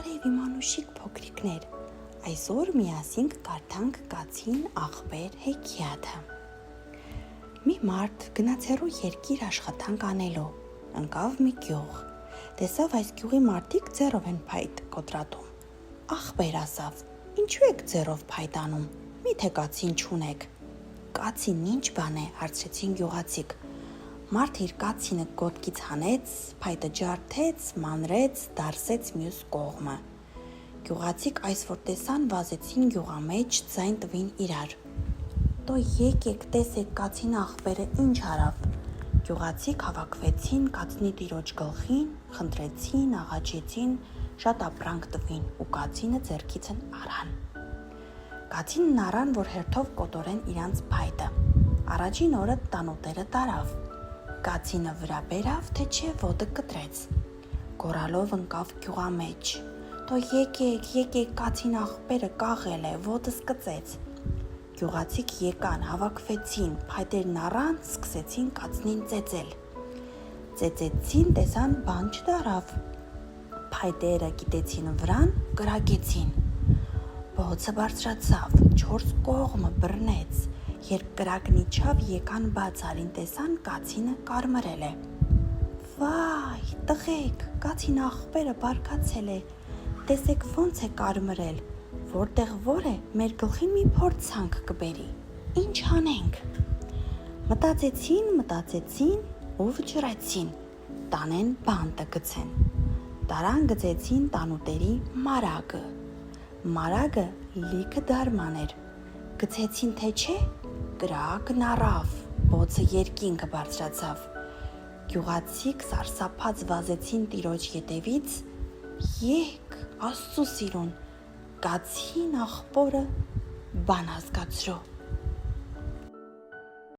Բարև իմ անուշիկ փոքրիկներ, այսօր միասին կարդանք կացին աղբեր հեքիաթը։ Մի մարդ գնաց հեռու երկիր աշխատանք անելու, ընկավ մի գյուղ, տեսավ այս գյուղի մարդիկ ձեռով են փայտ կոտրատում։ Աղբեր ասավ, ինչու եք ձեռով փայտ անում, միթե կացին չունեք։ Կացին ինչ բան է, հարցրեցին գյուղացիք։ Մարդը իր կացինը գոտկից հանեց, փայտը ջարդեց, մանրեց, դարսեց մյուս կողմը։ Գյուղացիք այս որ տեսան, վազեցին գյուղամեջ, ձայն տվին իրար։ Տո եկեք տեսեք կացին աղբերը ինչ արավ։ Գյուղացիք հավաքվեցին կացնի տիրոջ գլխին, խնդրեցին, աղաչեցին, շատ ապրանք տվին ու կացինը ձեռքիցն առան։ Կացինն առան, որ հերթով կոտորեն իրանց փայտը։ Առաջին օրը տանուտերը տարավ։ Կացինը վրա բերավ, թե չէ ոտը կտրեց։ Գոռալով ընկավ գյուղամեջ։ Տո եկեք, կացին աղբերը կաղել է, ոտս կծեց։ Գյուղացիք եկան, հավաքվեցին, փայտերն առան, սկսեցին կացնին ծեծել։ Ծեծեցին, տեսան բան չդարավ։ Փայտերը գիտեցին վրան, կրակեցին։ Բոցը բարձրացավ, 4 կողմը բռնեց։ Երբ կրակն իջավ, եկան բաց արին, տեսան կացինը կարմրել է։ Վայ, տղեկ, կացին աղբերը բարկացել է։ Տեսեք ոնց է կարմրել։ Որտեղ որ է, մեր գլխին մի փորձանք կբերի։ Ինչ անենք։ Մտածեցին ու վճռեցին։ Տանեն բանտը գցեն։ Տարան գցեցին տանուտերի մարագը։ Մարագը լիքը դարման էր։ Գցեցին թե չէ, կրակն առավ, բոցը երկինքը բարձրացավ։ Գյուղացիք սարսափած վազեցին տիրոջ ետևից, եկ, Աստծու սիրուն, կացին աղբորը բան հասկացրու։